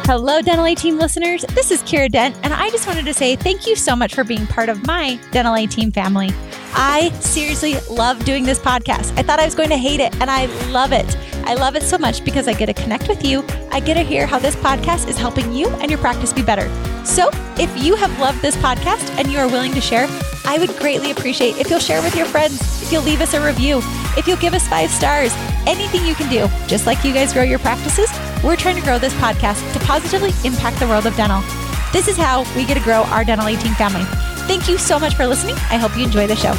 Hello, Dental A Team listeners. This is Kiera Dent, and I just wanted to say thank you so much for being part of my Dental A Team family. I seriously love doing this podcast. I thought I was going to hate it, and I love it. I love it so much because I get to connect with you. I get to hear how this podcast is helping you and your practice be better. So if you have loved this podcast and you are willing to share, I would greatly appreciate if you'll share with your friends, if you'll leave us a review, if you'll give us 5 stars, anything you can do. Just like you guys grow your practices, we're trying to grow this podcast to positively impact the world of dental. This is how we get to grow our Dental A Team family. Thank you so much for listening. I hope you enjoy the show.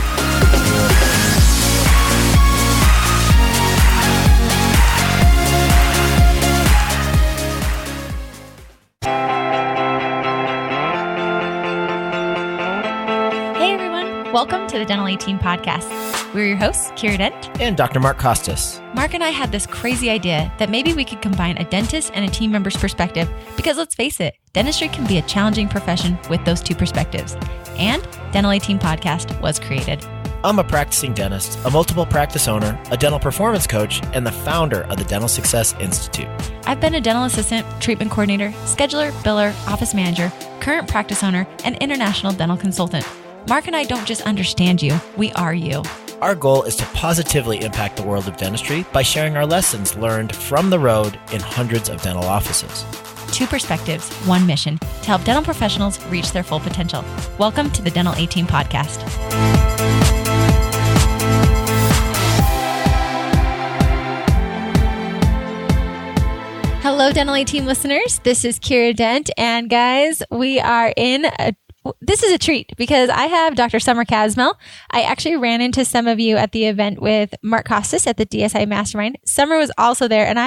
Hey everyone, welcome to the Dental A Team podcast. We're your hosts, Kiera Dent and Dr. Mark Costas. Mark and I had this crazy idea that maybe we could combine a dentist and a team member's perspective because let's face it, dentistry can be a challenging profession with those two perspectives. And Dental A Team podcast was created. I'm a practicing dentist, a multiple practice owner, a dental performance coach, and the founder of the Dental Success Institute. I've been a dental assistant, treatment coordinator, scheduler, biller, office manager, current practice owner, and international dental consultant. Mark and I don't just understand you, we are you. Our goal is to positively impact the world of dentistry by sharing our lessons learned from the road in hundreds of dental offices. 2 perspectives, 1 mission, to help dental professionals reach their full potential. Welcome to the Dental A Team podcast. Hello, Dental A Team listeners. This is Kiera Dent, and guys, we are this is a treat because I have Dr. Summer Kassmel. I actually ran into some of you at the event with Mark Costas at the DSI Mastermind. Summer was also there, and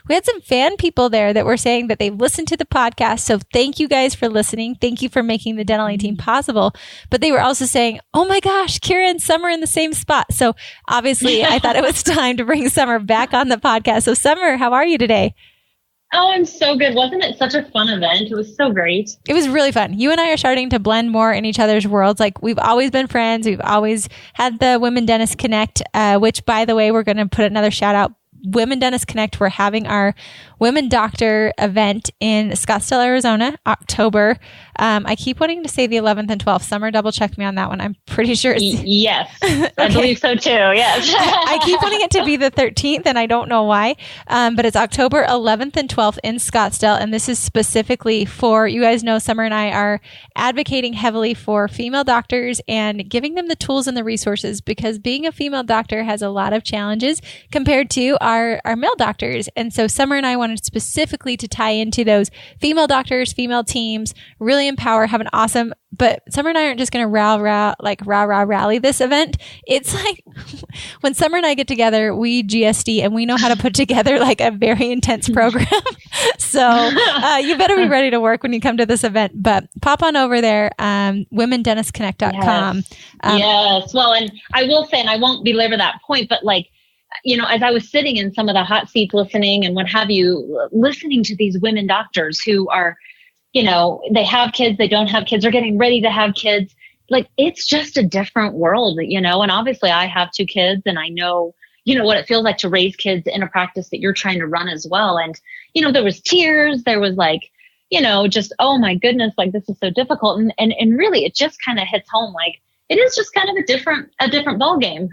we had some fan people there that were saying that they've listened to the podcast. So thank you guys for listening. Thank you for making the Dental A Team possible. But they were also saying, oh my gosh, Kiera and Summer in the same spot. So obviously I thought it was time to bring Summer back on the podcast. So Summer, how are you today? Oh, I'm so good. Wasn't it such a fun event? It was so great. It was really fun. You and I are starting to blend more in each other's worlds. Like we've always been friends. We've always had the Women Dentist Connect, which by the way, we're going to put another shout out. Women Dentist Connect. We're having our Women Doctor event in Scottsdale, Arizona, October. I keep wanting to say the 11th and 12th. Summer, double check me on that one. I'm pretty sure it's... Yes, okay. I believe so too. Yes. I keep wanting it to be the 13th and I don't know why. But it's October 11th and 12th in Scottsdale. And this is specifically for, you guys know, Summer and I are advocating heavily for female doctors and giving them the tools and the resources because being a female doctor has a lot of challenges compared to our male doctors. And so Summer and I wanted specifically to tie into those female doctors, female teams, really empower, have an awesome, but Summer and I aren't just going to rally this event. It's like when Summer and I get together, we GSD and we know how to put together like a very intense program. So you better be ready to work when you come to this event, but pop on over there, womendentistconnect.com. Yes. Well, and I will say, and I won't belabor that point, but like, you know, as I was sitting in some of the hot seats listening and what have you, listening to these women doctors who are, you know, they have kids, they don't have kids, they're getting ready to have kids. Like, it's just a different world, you know, and obviously I have 2 kids and I know, you know, what it feels like to raise kids in a practice that you're trying to run as well. And, you know, there was tears, there was like, you know, just, oh my goodness, like this is so difficult. And really it just kind of hits home like, it is just kind of a different ball game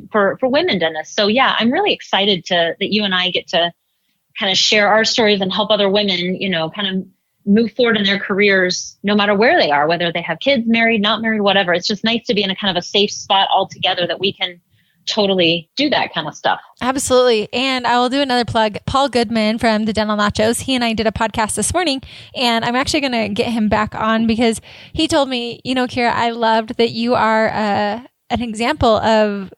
for women dentists. So yeah, I'm really excited that you and I get to kind of share our stories and help other women, you know, kind of move forward in their careers, no matter where they are, whether they have kids, married, not married, whatever. It's just nice to be in a kind of a safe spot altogether that we can totally do that kind of stuff. Absolutely. And I will do another plug. Paul Goodman from the Dental Nachos, he and I did a podcast this morning, and I'm actually going to get him back on because he told me, you know, Kiera, I loved that you are an example of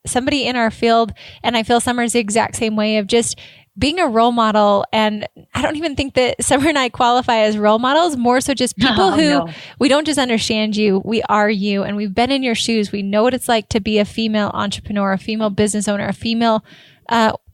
somebody in our field. And I feel Summer's the exact same way of just being a role model. And I don't even think that Summer and I qualify as role models, more so just people we don't just understand you, we are you. And we've been in your shoes. We know what it's like to be a female entrepreneur, a female business owner, a female,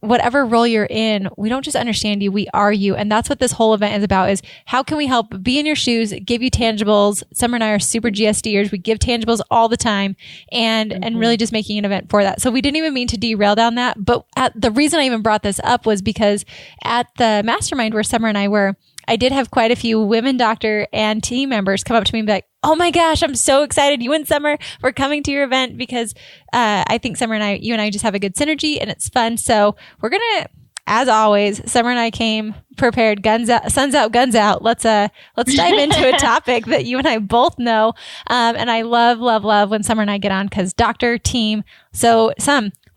whatever role you're in. We don't just understand you, we are you. And that's what this whole event is about, is how can we help be in your shoes, give you tangibles. Summer and I are super GSDers. We give tangibles all the time and really just making an event for that. So we didn't even mean to derail down that. But the reason I even brought this up was because at the mastermind where Summer and I were, I did have quite a few women doctor and team members come up to me and be like, oh my gosh, I'm so excited. You and Summer, we're coming to your event because I think Summer and you and I just have a good synergy and it's fun. So we're going to, as always, Summer and I came prepared, guns out, suns out, guns out. Let's dive into a topic that you and I both know. And I love when Summer and I get on because doctor, team. So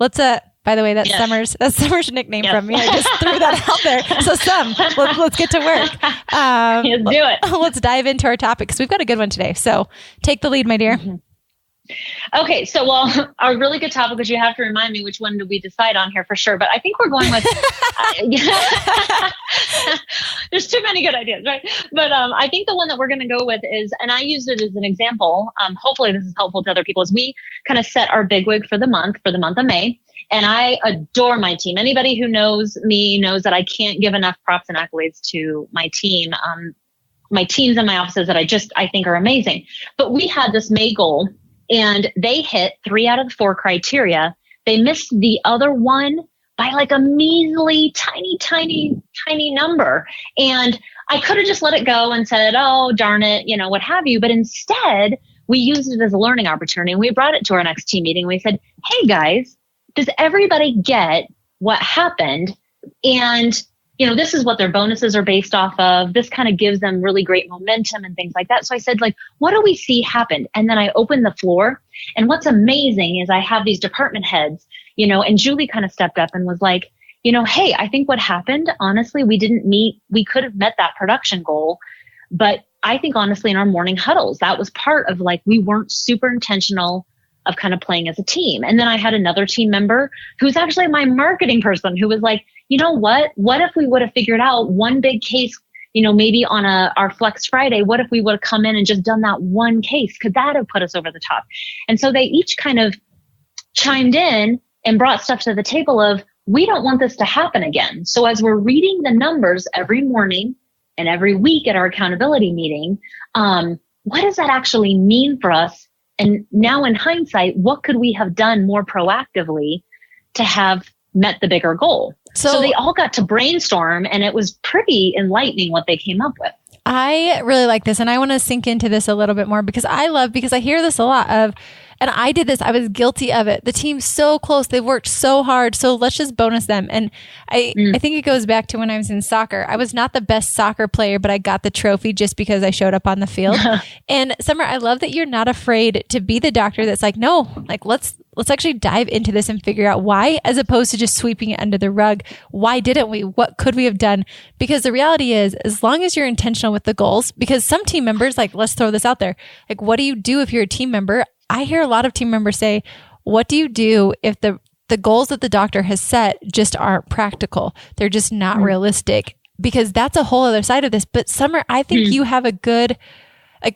let's, by the way, that's Summer's nickname from me. I just threw that out there. So let's get to work. Let's do it. Let's dive into our topic because we've got a good one today. So take the lead, my dear. Mm-hmm. Okay. So, a really good topic, because you have to remind me which one do we decide on here for sure. But I think we're going with, there's too many good ideas, right? But I think the one that we're going to go with is, and I used it as an example, hopefully this is helpful to other people, is we kind of set our bigwig for the month of May. And I adore my team. Anybody who knows me knows that I can't give enough props and accolades to my team. My teams and my offices that I think are amazing. But we had this May goal and they hit 3 out of the 4 criteria. They missed the other one by like a measly, tiny number. And I could have just let it go and said, oh, darn it, what have you. But instead, we used it as a learning opportunity. And we brought it to our next team meeting. We said, hey, guys, does everybody get what happened? And, this is what their bonuses are based off of. This kind of gives them really great momentum and things like that. So I said, what do we see happened? And then I opened the floor. And what's amazing is I have these department heads, and Julie kind of stepped up and was like, hey, I think what happened, honestly, we could have met that production goal. But I think honestly, in our morning huddles, that was part of we weren't super intentional of kind of playing as a team. And then I had another team member who's actually my marketing person who was like, you know what if we would have figured out one big case, maybe on our Flex Friday, what if we would have come in and just done that one case? Could that have put us over the top? And so they each kind of chimed in and brought stuff to the table of, we don't want this to happen again. So as we're reading the numbers every morning and every week at our accountability meeting, what does that actually mean for us? And now in hindsight, what could we have done more proactively to have met the bigger goal? So they all got to brainstorm, and it was pretty enlightening what they came up with. I really like this, and I want to sink into this a little bit more because I hear this a lot of, and I did this, I was guilty of it. The team's so close, they've worked so hard, so let's just bonus them. And I think it goes back to when I was in soccer. I was not the best soccer player, but I got the trophy just because I showed up on the field. And Summer, I love that you're not afraid to be the doctor that's like, no, let's actually dive into this and figure out why, as opposed to just sweeping it under the rug. Why didn't we? What could we have done? Because the reality is, as long as you're intentional with the goals, because some team members, let's throw this out there. What do you do if you're a team member? I hear a lot of team members say, what do you do if the goals that the doctor has set just aren't practical? They're just not realistic, because that's a whole other side of this. But Summer, I think you have a good,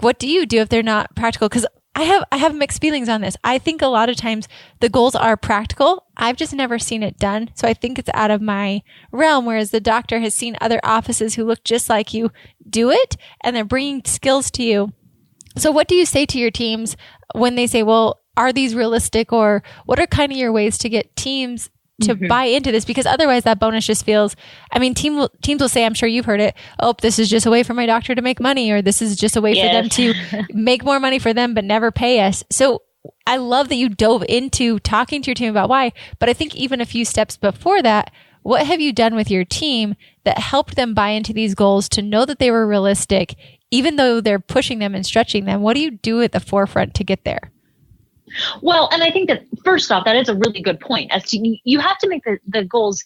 what do you do if they're not practical? Because I have mixed feelings on this. I think a lot of times the goals are practical. I've just never seen it done. So I think it's out of my realm, whereas the doctor has seen other offices who look just like you do it, and they're bringing skills to you. So what do you say to your teams when they say, well, are these realistic, or what are kind of your ways to get teams to buy into this? Because otherwise that bonus just feels, teams will say, I'm sure you've heard it, oh, this is just a way for my doctor to make money, or this is just a way for them to make more money for them, but never pay us. So I love that you dove into talking to your team about why, but I think even a few steps before that, what have you done with your team that helped them buy into these goals, to know that they were realistic, even though they're pushing them and stretching them? What do you do at the forefront to get there? Well, and I think that first off, that is a really good point. As to, you have to make the goals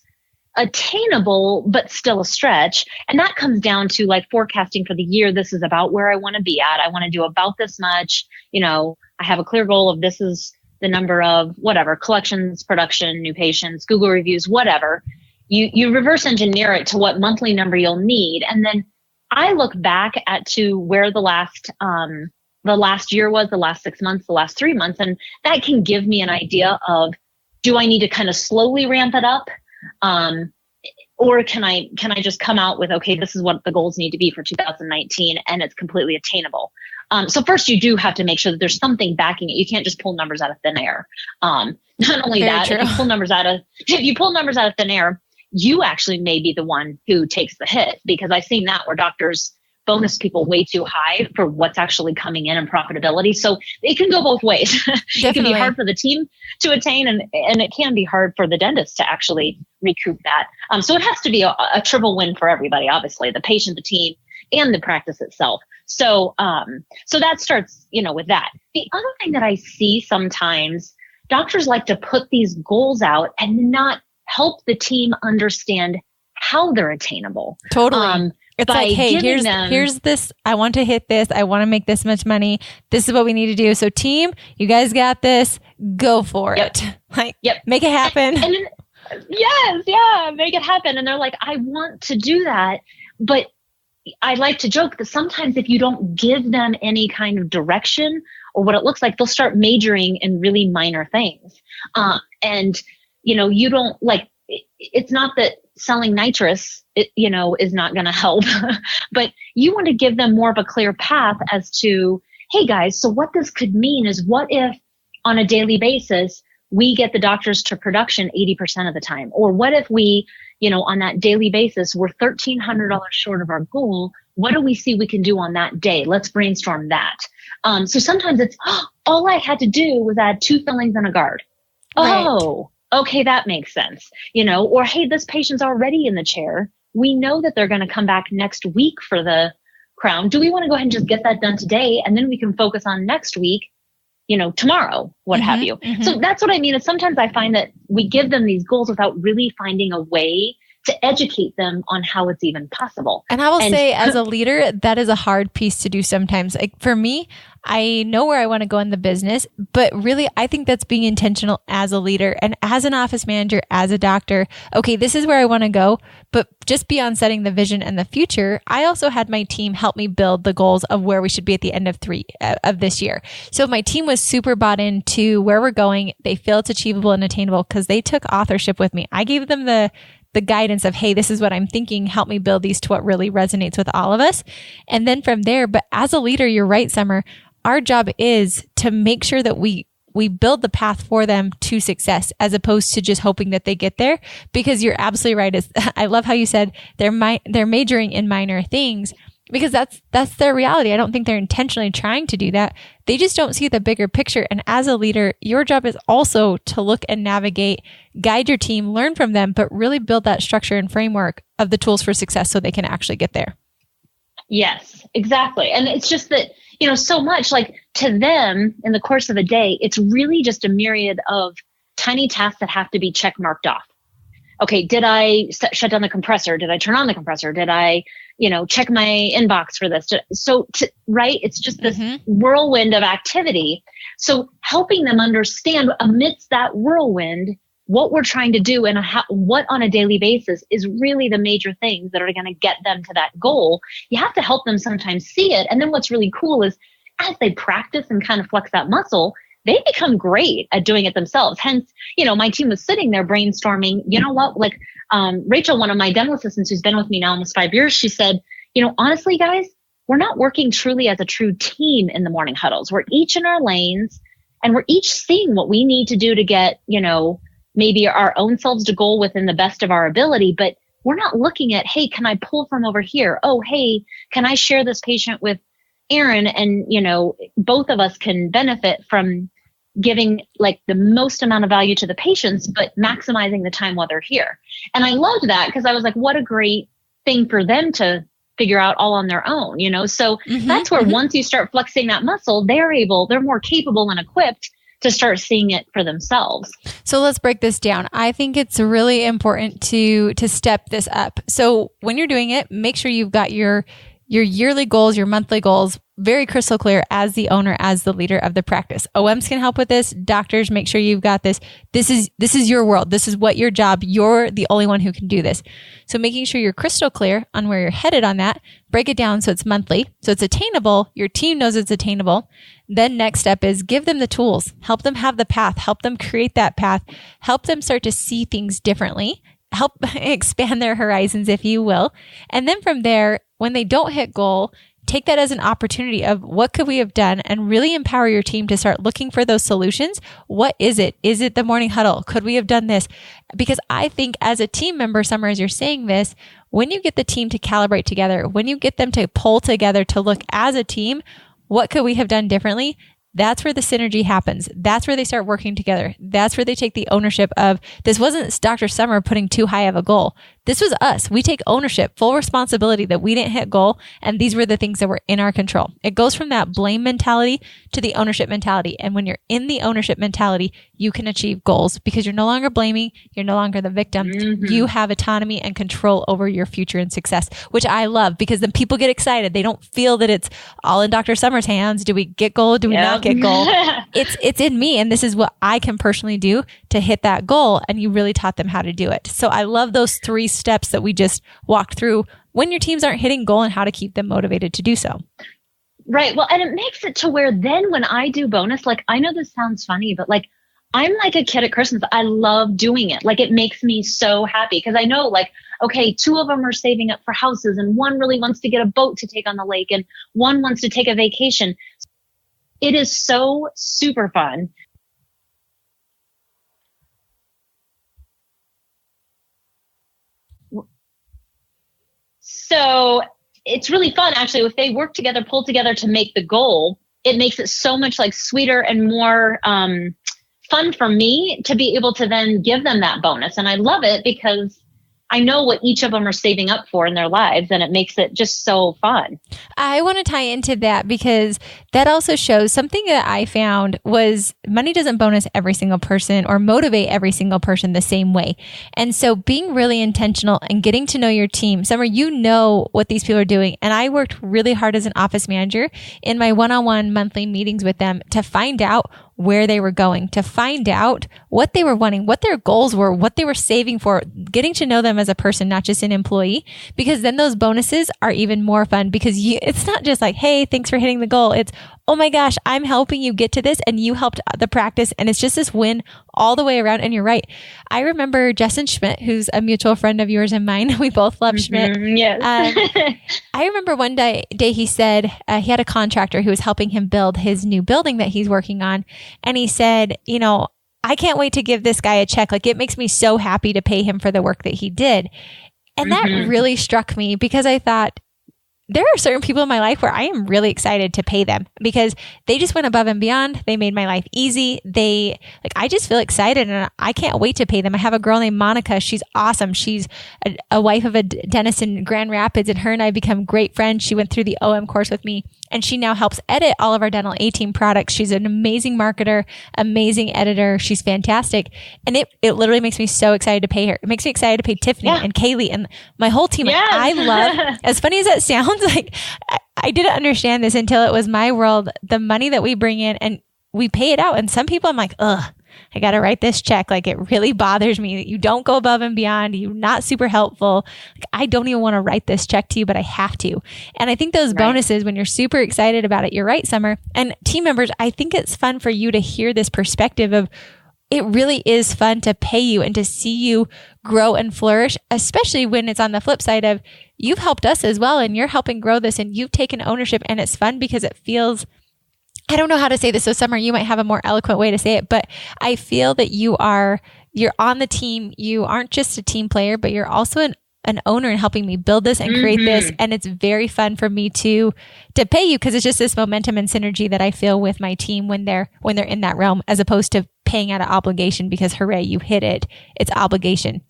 attainable, but still a stretch. And that comes down to forecasting for the year. This is about where I want to be at. I want to do about this much. I have a clear goal of this is the number of whatever, collections, production, new patients, Google reviews, whatever. You reverse engineer it to what monthly number you'll need. And then I look back to where the last year was, the last 6 months, the last 3 months. And that can give me an idea of, do I need to kind of slowly ramp it up? Or can I just come out with, okay, this is what the goals need to be for 2019, and it's completely attainable. So first you do have to make sure that there's something backing it. You can't just pull numbers out of thin air. Not only Very that, true. if you pull numbers out of thin air, you actually may be the one who takes the hit, because I've seen that where doctors bonus people way too high for what's actually coming in profitability. So it can go both ways. It can be hard for the team to attain, and it can be hard for the dentist to actually recoup that. So it has to be a triple win for everybody, obviously, the patient, the team, and the practice itself. So that starts, with that. The other thing that I see sometimes, doctors like to put these goals out and not help the team understand how they're attainable. Totally. It's like, hey, here's this. I want to hit this. I want to make this much money. This is what we need to do. So team, you guys got this. Go for it. Like, make it happen. And then, yes, make it happen. And they're like, I want to do that. But I like to joke that sometimes if you don't give them any kind of direction or what it looks like, they'll start majoring in really minor things. And, you don't like, it's not that selling nitrous, is not going to help, but you want to give them more of a clear path as to, hey guys, so what this could mean is, what if on a daily basis, we get the doctors to production 80% of the time? Or what if we, on that daily basis, we're $1,300 short of our goal? What do we see we can do on that day? Let's brainstorm that. So sometimes it's, all I had to do was add 2 fillings and a guard. Right. Oh, okay, that makes sense. Or, hey, this patient's already in the chair. We know that they're going to come back next week for the crown. Do we want to go ahead and just get that done today? And then we can focus on next week, tomorrow, what have you. So that's what I mean. Is sometimes I find that we give them these goals without really finding a way to educate them on how it's even possible. And I will say, as a leader, that is a hard piece to do sometimes. Like for me, I know where I want to go in the business, but really I think that's being intentional as a leader and as an office manager, as a doctor. Okay, this is where I want to go, but just beyond setting the vision and the future, I also had my team help me build the goals of where we should be at the end of this year. So my team was super bought into where we're going. They feel it's achievable and attainable because they took authorship with me. I gave them the guidance of, hey, this is what I'm thinking. Help me build these to what really resonates with all of us. And then from there, but as a leader, you're right, Summer, our job is to make sure that we build the path for them to success, as opposed to just hoping that they get there. Because you're absolutely right. I love how you said they're majoring in minor things, because that's their reality. I don't think they're intentionally trying to do that. They just don't see the bigger picture. And as a leader, your job is also to look and navigate, guide your team, learn from them, but really build that structure and framework of the tools for success so they can actually get there. Yes, exactly. And it's just that, so much like to them in the course of a day, it's really just a myriad of tiny tasks that have to be check marked off. Okay, did I shut down the compressor? Did I turn on the compressor? Did I, check my inbox for this? Right? It's just this whirlwind of activity. So helping them understand amidst that whirlwind, what we're trying to do and what on a daily basis is really the major things that are going to get them to that goal. You have to help them sometimes see it. And then what's really cool is as they practice and kind of flex that muscle, they become great at doing it themselves. Hence, my team was sitting there brainstorming, like Rachel, one of my dental assistants who's been with me now almost 5 years, she said, honestly, guys, we're not working truly as a true team in the morning huddles. We're each in our lanes and we're each seeing what we need to do to get, maybe our own selves to goal within the best of our ability. But we're not looking at, hey, can I pull from over here? Oh, hey, can I share this patient with Aaron? And, both of us can benefit from giving like the most amount of value to the patients, but maximizing the time while they're here. And I loved that because I was like, what a great thing for them to figure out all on their own, So that's where once you start flexing that muscle, they're more capable and equipped to start seeing it for themselves. So let's break this down. I think it's really important to step this up. So when you're doing it, make sure you've got your yearly goals, your monthly goals, very crystal clear as the owner, as the leader of the practice. OMs can help with this. Doctors, make sure you've got this. This is your world. This is what your job. You're the only one who can do this. So making sure you're crystal clear on where you're headed on that, break it down so it's monthly, so it's attainable. Your team knows it's attainable. Then next step is give them the tools, help them have the path, help them create that path, help them start to see things differently, help expand their horizons, if you will. And then from there, when they don't hit goal, take that as an opportunity of what could we have done, and really empower your team to start looking for those solutions. What is it? Is it the morning huddle? Could we have done this? Because I think as a team member, Summer, as you're saying this, when you get the team to calibrate together, when you get them to pull together to look as a team, what could we have done differently? That's where the synergy happens. That's where they start working together. That's where they take the ownership of, this wasn't Dr. Summer putting too high of a goal. This was us. We take ownership, full responsibility that we didn't hit goal. And these were the things that were in our control. It goes from that blame mentality to the ownership mentality. And when you're in the ownership mentality, you can achieve goals because you're no longer blaming. You're no longer the victim. You have autonomy and control over your future and success, which I love because then people get excited. They don't feel that it's all in Dr. Summer's hands. Do we get goal? Do we not get goal? It's in me. And this is what I can personally do to hit that goal. And you really taught them how to do it. So I love those 3 steps that we just walked through when your teams aren't hitting goal and how to keep them motivated to do so. Right. Well, and it makes it to where then when I do bonus, like, I know this sounds funny, but like, I'm like a kid at Christmas. I love doing it. Like, it makes me so happy because I know, like, okay, 2 of them are saving up for houses and one really wants to get a boat to take on the lake and one wants to take a vacation. It is so super fun. So it's really fun, actually, if they work together, pull together to make the goal. It makes it so much like sweeter and more fun for me to be able to then give them that bonus. And I love it because I know what each of them are saving up for in their lives, and it makes it just so fun. I want to tie into that because that also shows something that I found was money doesn't bonus every single person or motivate every single person the same way. And so being really intentional and getting to know your team, Summer, you know what these people are doing. And I worked really hard as an office manager in my one-on-one monthly meetings with them to find out where they were going, to find out what they were wanting, what their goals were, what they were saving for, getting to know them as a person, not just an employee, because then those bonuses are even more fun because it's not just like, hey, thanks for hitting the goal. It's, oh my gosh, I'm helping you get to this and you helped the practice. And it's just this win all the way around. And you're right. I remember Justin Schmidt, who's a mutual friend of yours and mine. We both love Schmidt. Yes. I remember one day he said he had a contractor who was helping him build his new building that he's working on. And he said, you know, I can't wait to give this guy a check. Like, it makes me so happy to pay him for the work that he did. And that really struck me because I thought, there are certain people in my life where I am really excited to pay them because they just went above and beyond. They made my life easy. I just feel excited and I can't wait to pay them. I have a girl named Monica. She's awesome. She's a wife of a dentist in Grand Rapids, and her and I become great friends. She went through the OM course with me, and she now helps edit all of our Dental A-Team products. She's an amazing marketer, amazing editor. She's fantastic. And it literally makes me so excited to pay her. It makes me excited to pay Tiffany and Kaylee and my whole team. Yes. I love, as funny as that sounds, like I didn't understand this until it was my world, the money that we bring in and we pay it out. And some people I'm like, ugh, I got to write this check. Like, it really bothers me that you don't go above and beyond. You're not super helpful. Like, I don't even want to write this check to you, but I have to. And I think those bonuses, when you're super excited about it, you're right, Summer. And team members, I think it's fun for you to hear this perspective of, it really is fun to pay you and to see you grow and flourish, especially when it's on the flip side of, you've helped us as well and you're helping grow this and you've taken ownership, and it's fun because it feels, I don't know how to say this. So Summer, you might have a more eloquent way to say it, but I feel that you're on the team. You aren't just a team player, but you're also an owner in helping me build this and create this. And it's very fun for me to pay you because it's just this momentum and synergy that I feel with my team when they're in that realm, as opposed to paying out of obligation because hooray, you hit it. It's obligation.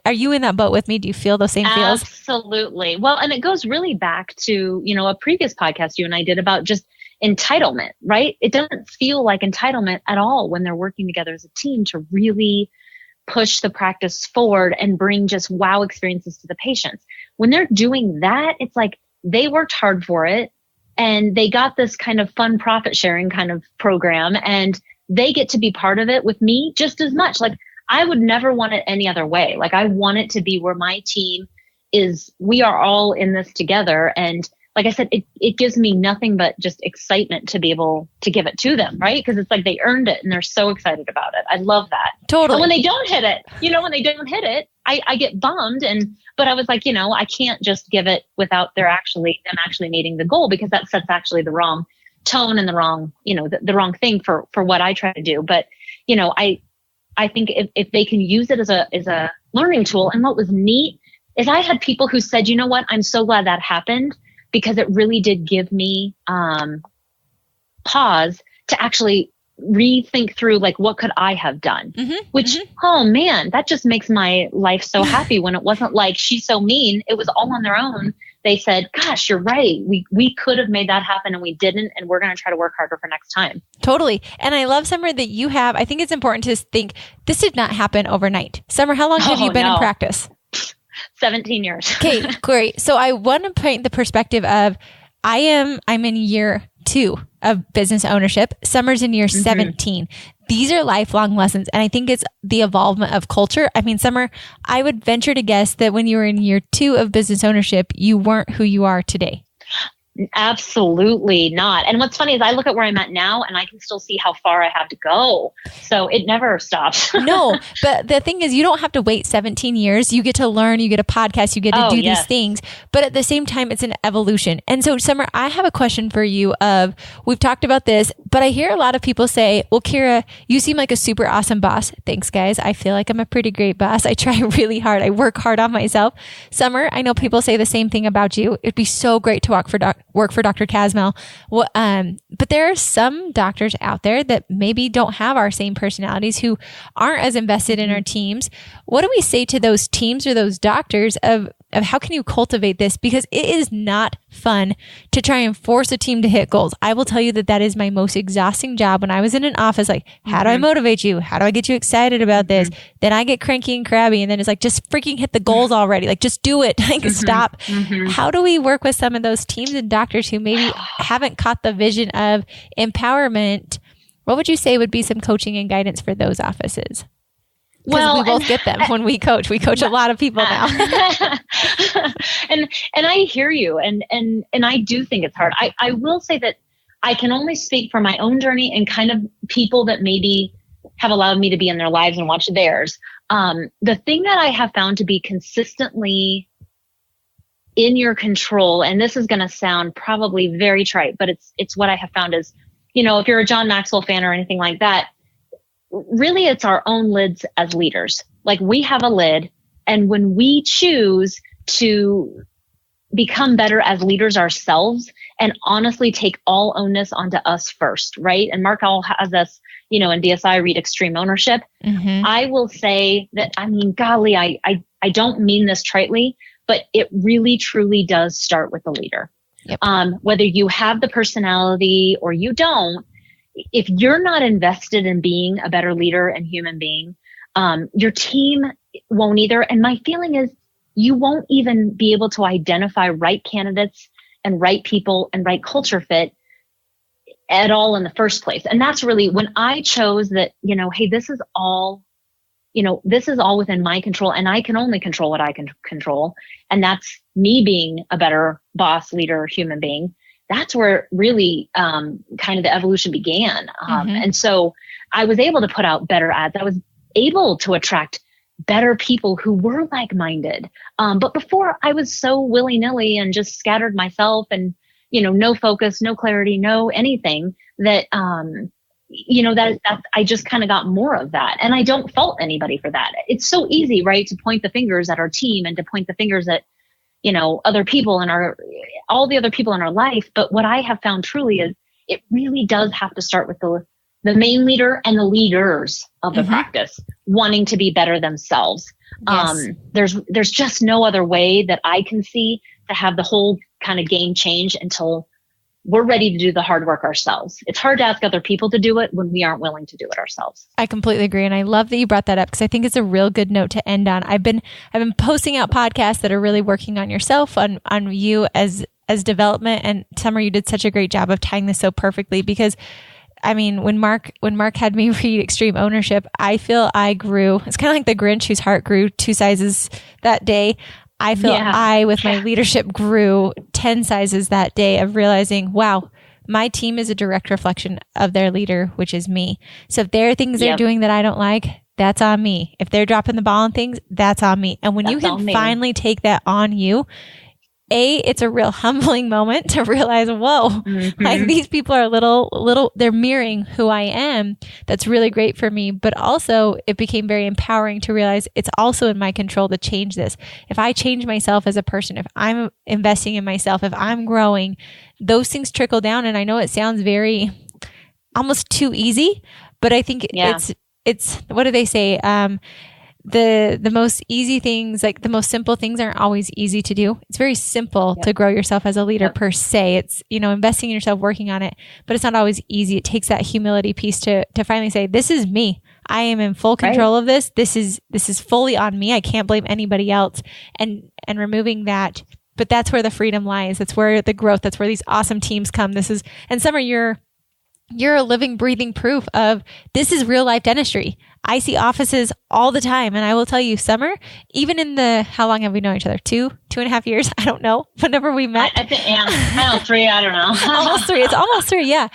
Are you in that boat with me? Do you feel those same feels? Absolutely. Well, and it goes really back to, a previous podcast you and I did about just entitlement, right? It doesn't feel like entitlement at all when they're working together as a team to really push the practice forward and bring just wow experiences to the patients. When they're doing that, it's like they worked hard for it and they got this kind of fun profit sharing kind of program, and they get to be part of it with me just as much. Like, I would never want it any other way. Like, I want it to be where my team is, we are all in this together. And like I said, it gives me nothing but just excitement to be able to give it to them, right? Because it's like they earned it and they're so excited about it. I love that. Totally. And when they don't hit it, when they don't hit it, I get bummed, but I was like, I can't just give it without them actually meeting the goal, because that sets actually the wrong tone and the wrong, the wrong thing for what I try to do. But, I think if they can use it as a learning tool. And what was neat is I had people who said, you know what, I'm so glad that happened, because it really did give me pause to actually rethink through, like, what could I have done? Which, oh man, that just makes my life so happy when it wasn't like, she's so mean. It was all on their own. They said, gosh, you're right. We could have made that happen and we didn't. And we're going to try to work harder for next time. Totally. And I love, Summer, that you have, I think it's important to think this did not happen overnight. Summer, how long have you been in practice? 17 years. Okay, great. So I want to paint the perspective of I'm in year 2 of business ownership. Summer's in year 17. These are lifelong lessons. And I think it's the evolvement of culture. I mean, Summer, I would venture to guess that when you were in year 2 of business ownership, you weren't who you are today. Absolutely not. And what's funny is I look at where I'm at now and I can still see how far I have to go. So it never stops. No, but the thing is, you don't have to wait 17 years. You get to learn, you get a podcast, you get to do these things. But at the same time, it's an evolution. And so, Summer, I have a question for you we've talked about this, but I hear a lot of people say, well, Kiera, you seem like a super awesome boss. Thanks, guys. I feel like I'm a pretty great boss. I try really hard. I work hard on myself. Summer, I know people say the same thing about you. It'd be so great to work for Dr. Kassmel. But there are some doctors out there that maybe don't have our same personalities, who aren't as invested in our teams. What do we say to those teams or those doctors of how can you cultivate this? Because it is not fun to try and force a team to hit goals. I will tell you that is my most exhausting job. When I was in an office, like, how do I motivate you? How do I get you excited about this? Then I get cranky and crabby, and then it's like, just freaking hit the goals already. Like, just do it. Like, stop. How do we work with some of those teams and doctors who maybe haven't caught the vision of empowerment? What would you say would be some coaching and guidance for those offices? Well, we both get them when we coach. We coach a lot of people now. and I hear you. And I do think it's hard. I will say that I can only speak for my own journey and kind of people that maybe have allowed me to be in their lives and watch theirs. The thing that I have found to be consistently in your control, and this is going to sound probably very trite, but it's what I have found is, if you're a John Maxwell fan or anything like that, really it's our own lids as leaders. Like, we have a lid, and when we choose to become better as leaders ourselves and honestly take all onus onto us first, right? And Mark all has us, in DSI read extreme ownership. I will say that, golly, I don't mean this tritely, but it really truly does start with the leader. Yep. Whether you have the personality or you don't, if you're not invested in being a better leader and human being, your team won't either. And my feeling is you won't even be able to identify right candidates and right people and right culture fit at all in the first place. And that's really when I chose that, hey, this is all within my control, and I can only control what I can control. And that's me being a better boss, leader, human being. That's where really kind of the evolution began. And so I was able to put out better ads. I was able to attract better people who were like-minded. But before, I was so willy-nilly and just scattered myself and, no focus, no clarity, no anything that, that I just kind of got more of that. And I don't fault anybody for that. It's so easy, right, to point the fingers at our team and to point the fingers at, other people in all the other people in our life. But what I have found truly is it really does have to start with the main leader and the leaders of the practice wanting to be better themselves. Yes. There's just no other way that I can see to have the whole kind of game change until we're ready to do the hard work ourselves. It's hard to ask other people to do it when we aren't willing to do it ourselves. I completely agree. And I love that you brought that up, because I think it's a real good note to end on. I've been posting out podcasts that are really working on yourself, on you as development. And Summer, you did such a great job of tying this so perfectly, because when Mark had me read Extreme Ownership, I feel I grew. It's kind of like the Grinch whose heart grew 2 sizes that day. I feel I, with my leadership, grew 10 sizes that day of realizing, wow, my team is a direct reflection of their leader, which is me. So if there are things they're doing that I don't like, that's on me. If they're dropping the ball on things, that's on me. And when you can finally take that on you, it's a real humbling moment to realize, whoa, like these people are little, they're mirroring who I am. That's really great for me. But also it became very empowering to realize it's also in my control to change this. If I change myself as a person, if I'm investing in myself, if I'm growing, those things trickle down. And I know it sounds very almost too easy, but I think it's, what do they say? The most easy things, like the most simple things aren't always easy to do. It's very simple to grow yourself as a leader per se. It's, investing in yourself, working on it, but it's not always easy. It takes that humility piece to finally say, this is me. I am in full control of this. This is fully on me. I can't blame anybody else. And removing that, but that's where the freedom lies. That's where the growth, that's where these awesome teams come. And Summer, you're a living, breathing proof of this is real life dentistry. I see offices all the time. And I will tell you, Summer, even in how long have we known each other? 2.5 years? I don't know. Whenever we met. I think, I know, 3, I don't know. Almost 3. It's almost 3, yeah.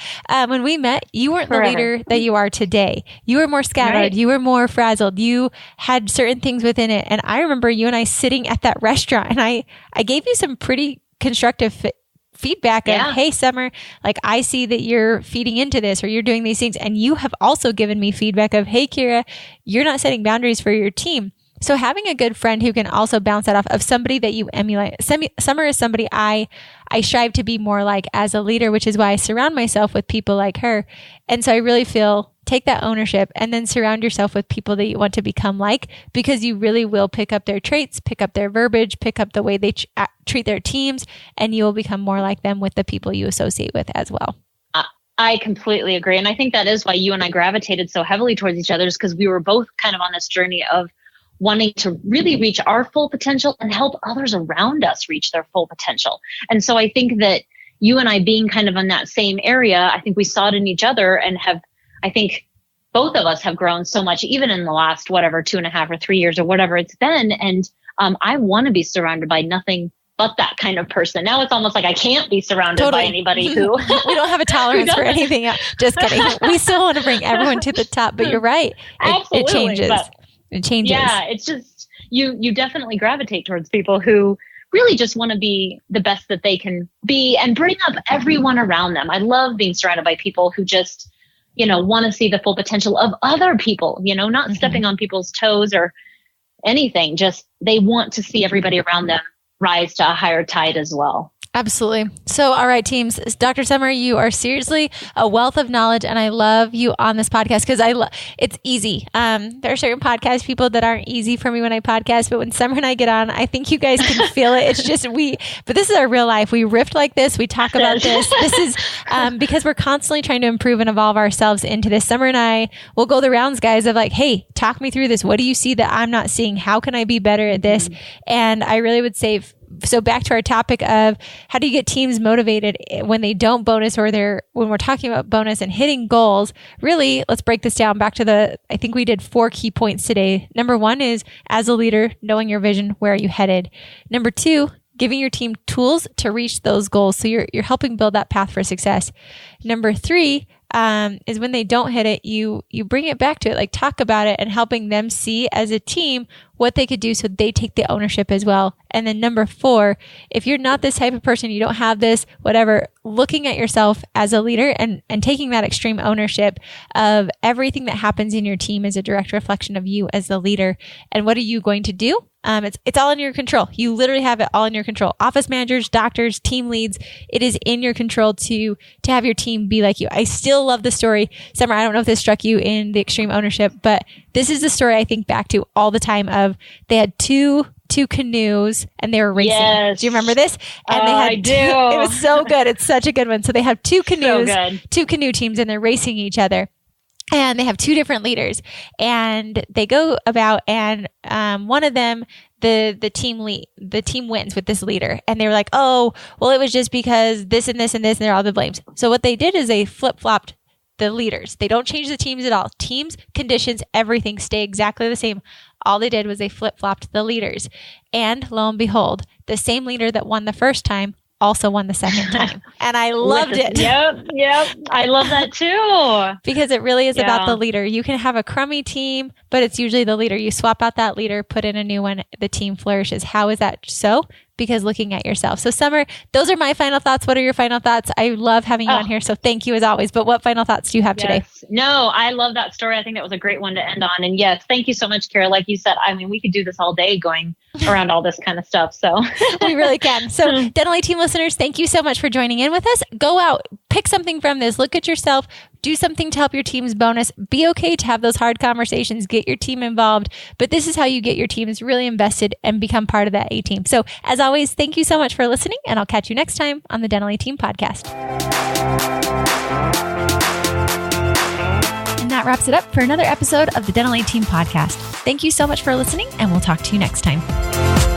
When we met, you weren't the leader that you are today. You were more scattered. Right. You were more frazzled. You had certain things within it. And I remember you and I sitting at that restaurant, and I gave you some pretty constructive feedback of, hey, Summer, like I see that you're feeding into this or you're doing these things. And you have also given me feedback of, hey, Kiera, you're not setting boundaries for your team. So having a good friend who can also bounce that off of somebody that you emulate. Summer is somebody I strive to be more like as a leader, which is why I surround myself with people like her. And so I really feel take that ownership and then surround yourself with people that you want to become like, because you really will pick up their traits, pick up their verbiage, pick up the way they treat their teams, and you will become more like them with the people you associate with as well. I completely agree. And I think that is why you and I gravitated so heavily towards each other, is because we were both kind of on this journey of wanting to really reach our full potential and help others around us reach their full potential. And so I think that you and I being kind of in that same area, I think we saw it in each other and I think both of us have grown so much, even in the last, 2.5 or 3 years or whatever it's been. And I want to be surrounded by nothing but that kind of person. Now it's almost like I can't be surrounded by anybody who... We don't have a tolerance for anything else. Just kidding. We still want to bring everyone to the top, but you're right. It changes. It changes. Yeah, it's just, you definitely gravitate towards people who really just want to be the best that they can be and bring up everyone around them. I love being surrounded by people who just, want to see the full potential of other people, not stepping on people's toes or anything. Just they want to see everybody around them rise to a higher tide as well. Absolutely. So, all right, teams, Dr. Summer, you are seriously a wealth of knowledge, and I love you on this podcast because it's easy. There are certain podcast people that aren't easy for me when I podcast, but when Summer and I get on, I think you guys can feel it. It's just but this is our real life. We riff like this. We talk about this. This is because we're constantly trying to improve and evolve ourselves into this. Summer and I will go the rounds, guys, of like, hey, talk me through this. What do you see that I'm not seeing? How can I be better at this? And I really would say, so back to our topic of how do you get teams motivated when they don't bonus or when we're talking about bonus and hitting goals, really, let's break this down back to I think we did 4 key points today. Number 1 is, as a leader, knowing your vision, where are you headed? Number 2, giving your team tools to reach those goals. So you're helping build that path for success. Number 3, is when they don't hit it, you bring it back to it, like talk about it and helping them see as a team what they could do so they take the ownership as well. And then number 4, if you're not this type of person, you don't have this, whatever, looking at yourself as a leader and taking that extreme ownership of everything that happens in your team is a direct reflection of you as the leader. And what are you going to do? It's all in your control. You literally have it all in your control. Office managers, doctors, team leads, it is in your control to have your team be like you. I still love the story. Summer, I don't know if this struck you in the extreme ownership, but this is the story I think back to all the time of they had two canoes and they were racing. Yes. Do you remember this? And they had I do. It was so good. It's such a good one. So they have 2 canoes, 2 canoe teams, and they're racing each other. And they have 2 different leaders, and they go about, and one of them, the team wins with this leader, and they were like, oh, well, it was just because this and this and this, and they're all the blames. So what they did is they flip-flopped the leaders. They don't change the teams at all. Teams, conditions, everything stay exactly the same. All they did was they flip-flopped the leaders, and lo and behold, the same leader that won the first time also won the second time. And I loved it. Yep. I love that too. Because it really is about the leader. You can have a crummy team, but it's usually the leader. You swap out that leader, put in a new one, the team flourishes. How is that so? Because looking at yourself. So Summer, those are my final thoughts. What are your final thoughts? I love having you on here. So thank you as always. But what final thoughts do you have today? No, I love that story. I think that was a great one to end on. And yes, thank you so much, Kiera. Like you said, I mean, we could do this all day going around all this kind of stuff. So we really can. So Dental Team listeners, thank you so much for joining in with us. Go out, pick something from this, look at yourself, do something to help your team's bonus. Be okay to have those hard conversations, get your team involved. But this is how you get your teams really invested and become part of that A team. So as always, thank you so much for listening, and I'll catch you next time on the Dental Team podcast. And that wraps it up for another episode of the Dental Team podcast. Thank you so much for listening, and we'll talk to you next time.